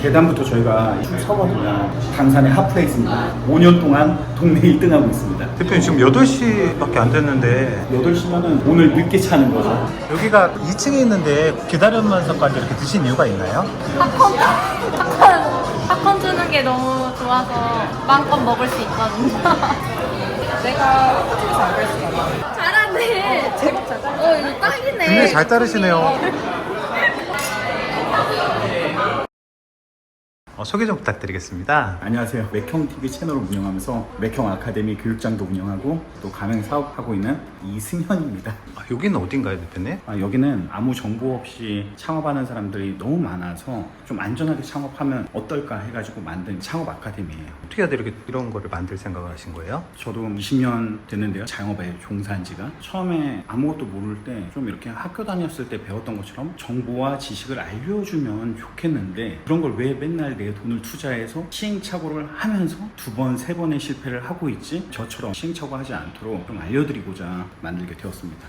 계단부터 저희가 쭉 서거든요. 당산의 핫플레이스입니다. 5년 동안 동네 1등하고 있습니다. 대표님 지금 8시밖에 안 됐는데 8시면은 오늘 늦게 차는 거죠. 여기가 2층에 있는데 기다리면서까지 이렇게 드신 이유가 있나요? 팝콘 주는 게 너무 좋아서 마음껏 먹을 수 있거든요. 내가 핫플에서 안 그랬어. 잘하네. 제법 잘 따라. 이거 딱이네. 굉장히 잘 따르시네요. 소개 좀 부탁드리겠습니다. 안녕하세요. 맥형TV 채널을 운영하면서 맥형 아카데미 교육장도 운영하고 또 가맹 사업하고 있는 이승현입니다. 여기는 어딘가요, 대표님? 여기는 아무 정보 없이 창업하는 사람들이 너무 많아서 좀 안전하게 창업하면 어떨까 해가지고 만든 창업 아카데미예요. 어떻게 해야 이렇게 이런 거를 만들 생각을 하신 거예요? 저도 20년 됐는데요. 창업에 종사한 지가. 처음에 아무것도 모를 때 좀 이렇게 학교 다녔을 때 배웠던 것처럼 정보와 지식을 알려주면 좋겠는데 그런 걸 왜 맨날 내 돈을 투자해서 시행착오를 하면서 2번, 3번의 실패를 하고 있지? 저처럼 시행착오 하지 않도록 좀 알려드리고자 만들게 되었습니다.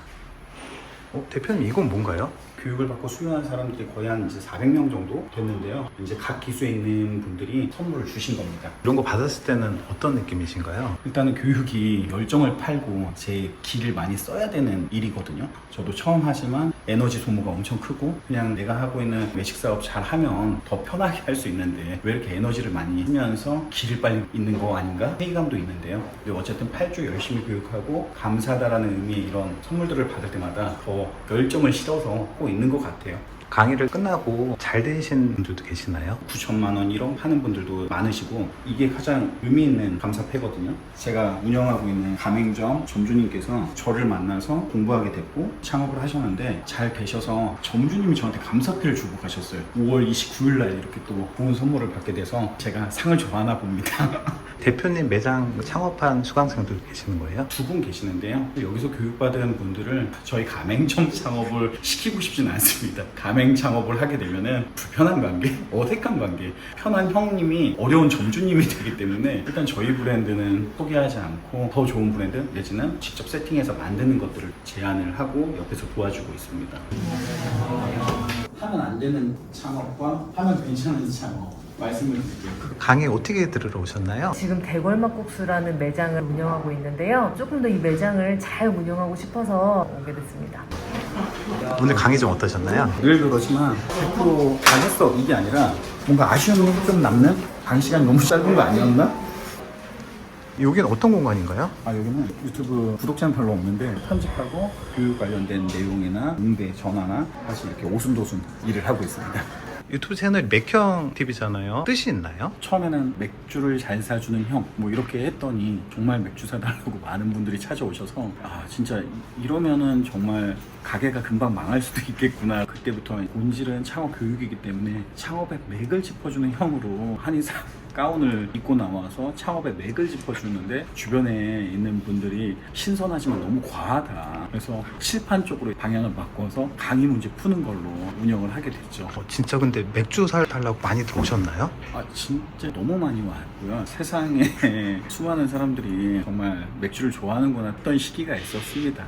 대표님 이건 뭔가요? 교육을 받고 수료한 사람들이 거의 한 이제 400명 정도 됐는데요. 이제 각 기수에 있는 분들이 선물을 주신 겁니다. 이런 거 받았을 때는 어떤 느낌이신가요? 일단은 교육이 열정을 팔고 제 기를 많이 써야 되는 일이거든요. 저도 처음 하지만 에너지 소모가 엄청 크고 그냥 내가 하고 있는 외식 사업 잘 하면 더 편하게 할 수 있는데 왜 이렇게 에너지를 많이 쓰면서 기를 빨리 있는 거 아닌가 회의감도 있는데요. 근데 어쨌든 8주 열심히 교육하고 감사하다라는 의미의 이런 선물들을 받을 때마다 더 열정을 실어서 하고 있는 것 같아요. 강의를 끝나고 잘 되신 분들도 계시나요? 9천만 원 1억 하는 분들도 많으시고 이게 가장 의미 있는 감사패거든요. 제가 운영하고 있는 가맹점 점주님께서 저를 만나서 공부하게 됐고 창업을 하셨는데 잘 되셔서 점주님이 저한테 감사패를 주고 가셨어요. 5월 29일 날 이렇게 또 좋은 선물을 받게 돼서 제가 상을 좋아하나 봅니다. 대표님 매장 창업한 수강생들 계시는 거예요? 2분 계시는데요. 여기서 교육받은 분들을 저희 가맹점 창업을 시키고 싶진 않습니다. 가맹 창업을 하게 되면은 불편한 관계, 어색한 관계, 편한 형님이 어려운 점주님이 되기 때문에 일단 저희 브랜드는 포기하지 않고 더 좋은 브랜드 내지는 직접 세팅해서 만드는 것들을 제안을 하고 옆에서 도와주고 있습니다. 하면 안 되는 창업과 하면 괜찮은 창업 말씀을 드릴게요. 강의 어떻게 들으러 오셨나요? 지금 대궐막국수라는 매장을 운영하고 있는데요. 조금 더 이 매장을 잘 운영하고 싶어서 오게 됐습니다. 오늘 강의 좀 어떠셨나요? 늘 그러지만 100% 잘했어 이게 아니라 뭔가 아쉬움이 좀 남는? 강의 시간이 너무 짧은 거 아니었나? 여기는 어떤 공간인가요? 여기는 유튜브 구독자는 별로 없는데 편집하고 교육 관련된 내용이나 응대, 전화나 사실 이렇게 오순도순 일을 하고 있습니다. 유튜브 채널이 맥형 TV잖아요. 뜻이 있나요? 처음에는 맥주를 잘 사주는 형 뭐 이렇게 했더니 정말 맥주 사달라고 많은 분들이 찾아오셔서 진짜 이러면은 정말 가게가 금방 망할 수도 있겠구나. 그때부터 본질은 창업 교육이기 때문에 창업의 맥을 짚어주는 형으로 한의사 가운을 입고 나와서 창업의 맥을 짚어주는데 주변에 있는 분들이 신선하지만 너무 과하다. 그래서 칠판 쪽으로 방향을 바꿔서 강의 문제 푸는 걸로 운영을 하게 됐죠. 진짜 근데 맥주 사달라고 많이 들어오셨나요? 진짜 너무 많이 왔고요. 세상에 수많은 사람들이 정말 맥주를 좋아하는구나 했던 시기가 있었습니다.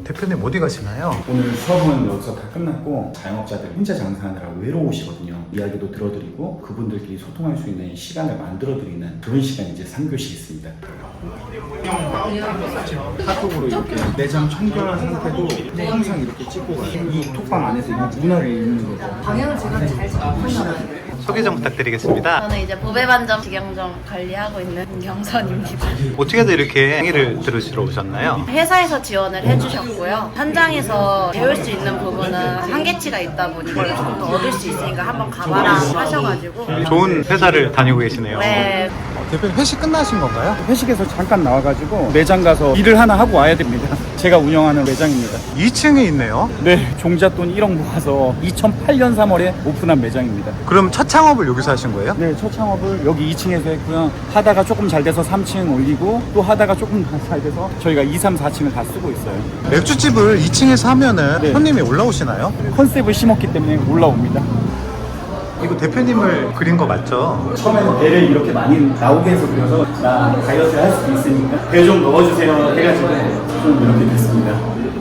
대표님 어디 가시나요? 오늘 수업은 여기서 다 끝났고 자영업자들 혼자 장사하느라 외로우시거든요. 이야기도 들어드리고 그분들끼리 소통할 수 있는 시간을 만들어드리는 그런 시간이 이제 3교시 있습니다. 카톡으로 이렇게 매장 청결한 상태도 항상 이렇게 찍고 가요. 이 톡방 안에서 이 문화를 읽는 거죠. 방향을 제가 잘 잡았나요? 소개 좀 부탁드리겠습니다. 저는 이제 보배반점 직영점 관리하고 있는 김경선입니다. 어떻게 해서 이렇게 강의를 들으시러 오셨나요? 회사에서 지원을 해주셨고요. 현장에서 배울 수 있는 부분은 한계치가 있다 보니까 조금 더 얻을 수 있으니까 한번 가봐라 하셔가지고. 좋은 회사를 다니고 계시네요. 네. 대표님 회식 끝나신 건가요? 회식에서 잠깐 나와가지고 매장 가서 일을 하나 하고 와야 됩니다. 제가 운영하는 매장입니다. 2층에 있네요. 네, 종잣돈 1억 모아서 2008년 3월에 오픈한 매장입니다. 그럼 첫 창업을 여기서 하신 거예요? 네, 첫 창업을 여기 2층에서 했고요. 하다가 조금 잘 돼서 3층 올리고 또 하다가 조금 잘 돼서 저희가 2, 3, 4층을 다 쓰고 있어요. 맥주집을 2층에서 하면은 네. 손님이 올라오시나요? 컨셉을 심었기 때문에 올라옵니다. 이거 대표님을 그린 거 맞죠? 처음에는 배를 이렇게 많이 나오게 해서 그려서 나 다이어트를 할 수도 있으니까 배 좀 넣어주세요 해가지고 좀 이렇게 됐습니다.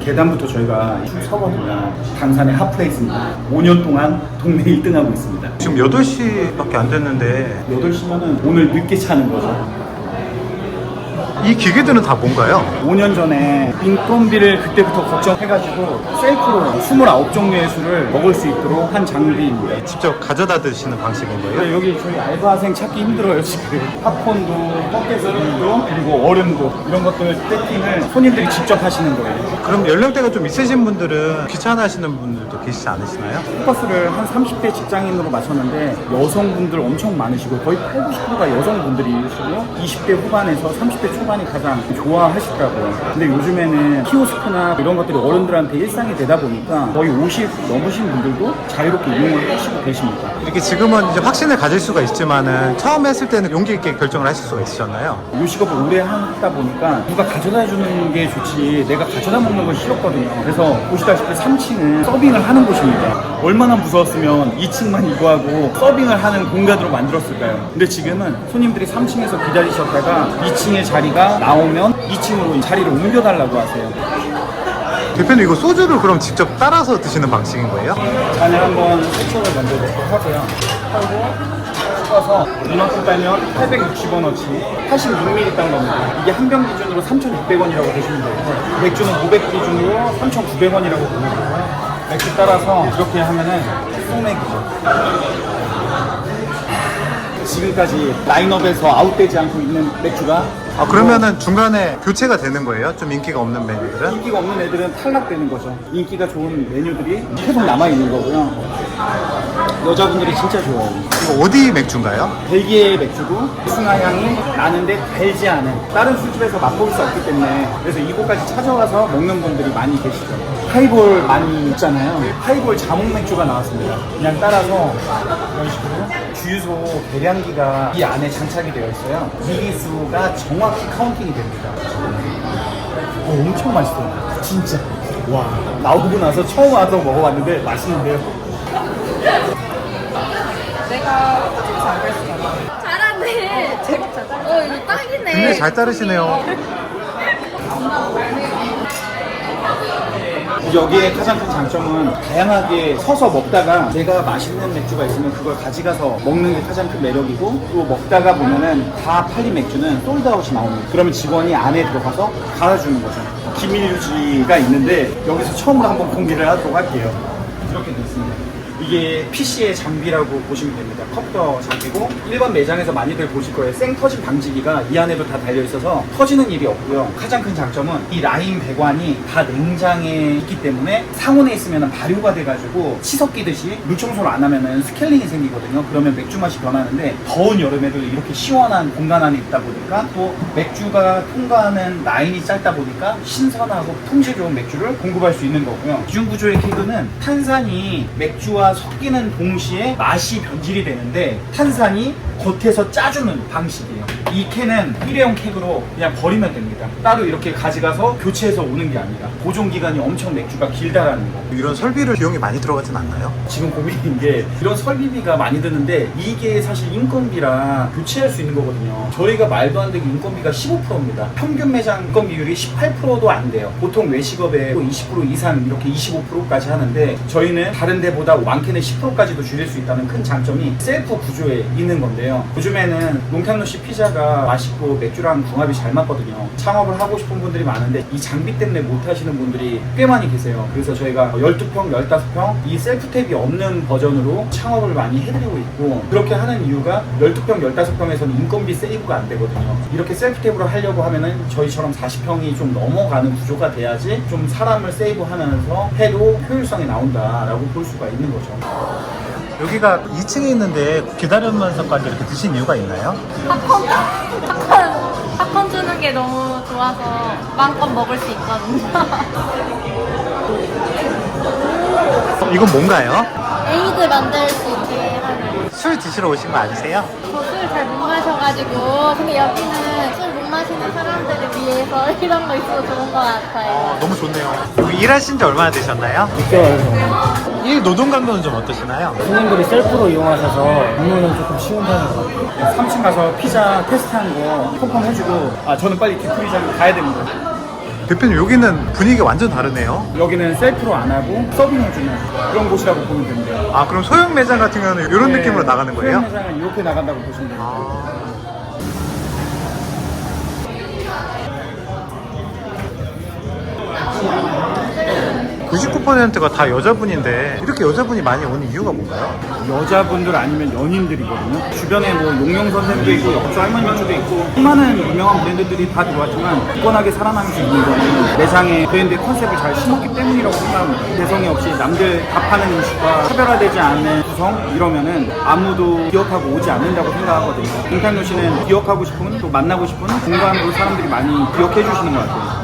계단부터 저희가 쭉 서거든요. 당산의 핫플레이스입니다. 5년 동안 동네 1등하고 있습니다. 지금 8시밖에 안 됐는데 8시면은 오늘 늦게 차는 거죠. 이 기계들은 다 뭔가요? 5년 전에 인건비를 그때부터 걱정해가지고 셀프로 29종류의 술을 먹을 수 있도록 한 장비입니다. 직접 가져다 드시는 방식인 거예요? 네, 여기 저희 알바생 찾기 힘들어요 지금. 팝콘도, 꺾개술도, 그리고 얼음도 이런 것들 세팅을 손님들이 직접 하시는 거예요. 그럼 연령대가 좀 있으신 분들은 귀찮아하시는 분들도 계시지 않으시나요? 포커스를 한 30대 직장인으로 맞췄는데 여성분들 엄청 많으시고 거의 80~90%가 여성분들이시고요. 20대 후반에서 30대 초반이 가장 좋아하시더라고요. 근데 요즘에는 키오스크나 이런 것들이 어른들한테 일상이 되다 보니까 거의 50 넘으신 분들도 자유롭게 이용을 하시고 계십니다. 이렇게 지금은 이제 확신을 가질 수가 있지만은 처음 했을 때는 용기 있게 결정을 하실 수가 있으셨나요? 요식업을 오래 하다 보니까 누가 가져다 주는 게 좋지 내가 가져다 먹는 건 싫었거든요. 그래서 보시다시피 3층은 서빙을 하는 곳입니다. 얼마나 무서웠으면 2층만 이거 하고 서빙을 하는 공간으로 만들었을까요? 근데 지금은 손님들이 3층에서 기다리셨다가 2층에 자리가 나오면 2층으로 자리를 옮겨달라고 하세요. 대표님 이거 소주를 그럼 직접 따라서 드시는 방식인 거예요? 잔에 한번 세척을 먼저 넣고 하고요. 하고 찍어서 이만큼 따면 860원어치 86ml 딴 겁니다. 이게 한 병 기준으로 3,600원이라고 보시면 되고 맥주는 500 기준으로 3,900원이라고 보면 되고요. 맥주 따라서 이렇게 하면은 소맥이죠. 지금까지 라인업에서 아웃되지 않고 있는 맥주가 그러면은 중간에 교체가 되는 거예요? 좀 인기가 없는 메뉴들은? 인기가 없는 애들은 탈락되는 거죠. 인기가 좋은 메뉴들이 계속 남아있는 거고요. 여자분들이 진짜 좋아해요. 이거 어디 맥주인가요? 벨기에 맥주고 승화향이 나는데 달지 않은 다른 술집에서 맛볼 수 없기 때문에 그래서 이곳까지 찾아와서 먹는 분들이 많이 계시죠. 하이볼 많이 있잖아요. 하이볼 자몽 맥주가 나왔습니다. 그냥 따라서 이런 식으로 주유소 계량기가 이 안에 장착이 되어 있어요. 미리수가 정확히 카운팅이 됩니다. 엄청 맛있어요. 진짜. 와, 나오고 나서 처음 와서 먹어봤는데 맛있는데요. 내가 호주에서 안 그랬어. 잘하네. 이거 딱이네. 굉장히 잘 따르시네요. 여기에 가장 큰 장점은 다양하게 서서 먹다가 내가 맛있는 맥주가 있으면 그걸 가져가서 먹는 게 가장 큰 매력이고 또 먹다가 보면은 다 팔린 맥주는 솔드아웃이 나옵니다. 그러면 직원이 안에 들어가서 갈아주는 거죠. 기밀 유지가 있는데 여기서 처음으로 한번 공개를 하도록 할게요. 이렇게 됐습니다. 이게 PC의 장비라고 보시면 됩니다. 컵더 장비고 일반 매장에서 많이들 보실 거예요. 생 터진 방지기가 이 안에도 다 달려있어서 터지는 일이 없고요. 가장 큰 장점은 이 라인 배관이 다 냉장에 있기 때문에 상온에 있으면 발효가 돼가지고 치석 끼듯이 물 청소를 안 하면 스케일링이 생기거든요. 그러면 맥주 맛이 변하는데 더운 여름에도 이렇게 시원한 공간 안에 있다 보니까 또 맥주가 통과하는 라인이 짧다 보니까 신선하고 품질 좋은 맥주를 공급할 수 있는 거고요. 기준구조의 케이크는 탄산이 맥주와 섞이는 동시에 맛이 변질이 되는데 탄산이 겉에서 짜주는 방식이에요. 이 캔은 일회용 캔으로 그냥 버리면 됩니다. 따로 이렇게 가져가서 교체해서 오는 게 아니라 보존기간이 엄청 맥주가 길다라는 거. 이런 설비를 비용이 많이 들어가진 않나요? 지금 고민인 게 이런 설비비가 많이 드는데 이게 사실 인건비라 교체할 수 있는 거거든요. 저희가 말도 안 되게 인건비가 15%입니다. 평균 매장 인건 비율이 18%도 안 돼요. 보통 외식업에 20% 이상 이렇게 25%까지 하는데 저희는 다른 데보다 많게는 10%까지도 줄일 수 있다는 큰 장점이 셀프 구조에 있는 건데요. 요즘에는 롱탄로시 피자가 맛있고 맥주랑 궁합이 잘 맞거든요. 창업을 하고 싶은 분들이 많은데 이 장비 때문에 못 하시는 분들이 꽤 많이 계세요. 그래서 저희가 12평, 15평 이 셀프탭이 없는 버전으로 창업을 많이 해드리고 있고 그렇게 하는 이유가 12평, 15평에서는 인건비 세이브가 안 되거든요. 이렇게 셀프탭으로 하려고 하면은 저희처럼 40평이 좀 넘어가는 구조가 돼야지 좀 사람을 세이브하면서 해도 효율성이 나온다라고 볼 수가 있는 거죠. 여기가 2층에 있는데 기다리면서까지 이렇게 드신 이유가 있나요? 팝콘 주는 게 너무 좋아서 마음껏 먹을 수 있거든요. 이건 뭔가요? 에이드 만들 수 있게 하는. 술 드시러 오신 거 아니세요? 저 술 잘 못 마셔가지고 근데 여기는 술 못 원하시는 사람들을 위해서 이런 거 있어서 좋은 것 같아요. 너무 좋네요. 여기 일하신 지 얼마나 되셨나요? 6개월 정도. 일 노동 강도는 좀 어떠시나요? 손님들이 셀프로 이용하셔서 업무는 조금 쉬운 편인 것 같아요. 3층 가서 피자 테스트한 거 컴펌 해주고 저는 빨리 디프리저로 가야 됩니다. 대표님 여기는 분위기가 완전 다르네요. 여기는 셀프로 안 하고 서빙해주는 그런 곳이라고 보면 됩니다. 아 그럼 소형 매장 같은 경우는 이런 느낌으로 나가는 거예요? 소형 매장은 이렇게 나간다고 보시면 됩니다. 99%가 다 여자분인데 이렇게 여자분이 많이 오는 이유가 뭔가요? 여자분들 아니면 연인들이거든요. 주변에 뭐 용용 선생도 있고 역주 할머니 맥주도 있고 수많은 유명한 브랜드들이 다 들어왔지만 굳건하게 살아남을 수 있는 거는 매장의 브랜드의 컨셉을 잘 심었기 때문이라고 생각합니다. 개성이 없이 남들 다 파는 음식과 차별화되지 않는 구성 이러면은 아무도 기억하고 오지 않는다고 생각하거든요. 빙탄도시는 기억하고 싶으면 또 만나고 싶은 공간으로 사람들이 많이 기억해 주시는 것 같아요.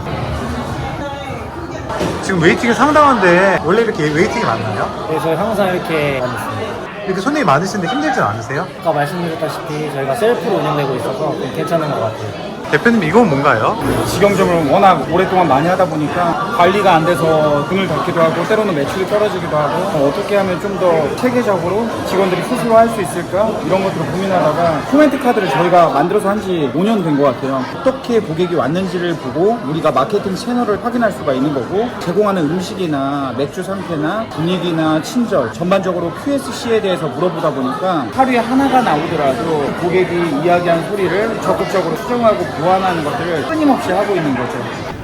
지금 웨이팅이 상당한데 원래 이렇게 웨이팅이 많나요? 그래서 항상 이렇게 다녔습니다. 이렇게 손님이 많으신데 힘들진 않으세요? 아까 말씀드렸다시피 저희가 셀프로 운영되고 있어서 좀 괜찮은 것 같아요. 대표님 이건 뭔가요? 직영점을 워낙 오랫동안 많이 하다 보니까 관리가 안 돼서 돈을 닫기도 하고 때로는 매출이 떨어지기도 하고 어떻게 하면 좀 더 체계적으로 직원들이 스스로 할 수 있을까 이런 것들을 고민하다가 코멘트 카드를 저희가 만들어서 한 지 5년 된 것 같아요. 어떻게 고객이 왔는지를 보고 우리가 마케팅 채널을 확인할 수가 있는 거고 제공하는 음식이나 맥주 상태나 분위기나 친절 전반적으로 QSC에 대해서 물어보다 보니까 하루에 하나가 나오더라도 고객이 이야기한 소리를 적극적으로 수정하고 보완하는 것들을 끊임없이 하고 있는 거죠.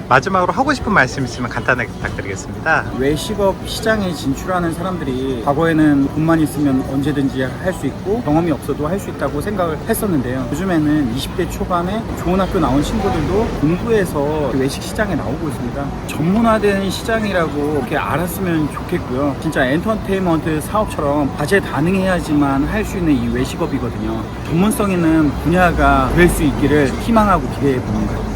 마지막으로 하고 싶은 말씀 있으면 간단하게 부탁드리겠습니다. 외식업 시장에 진출하는 사람들이 과거에는 돈만 있으면 언제든지 할 수 있고 경험이 없어도 할 수 있다고 생각을 했었는데요. 요즘에는 20대 초반에 좋은 학교 나온 친구들도 공부해서 외식 시장에 나오고 있습니다. 전문화된 시장이라고 이렇게 알았으면 좋겠고요. 진짜 엔터테인먼트 사업처럼 다재다능해야지만 할 수 있는 이 외식업이거든요. 전문성 있는 분야가 될 수 있기를 희망하고 기대해 봅니다.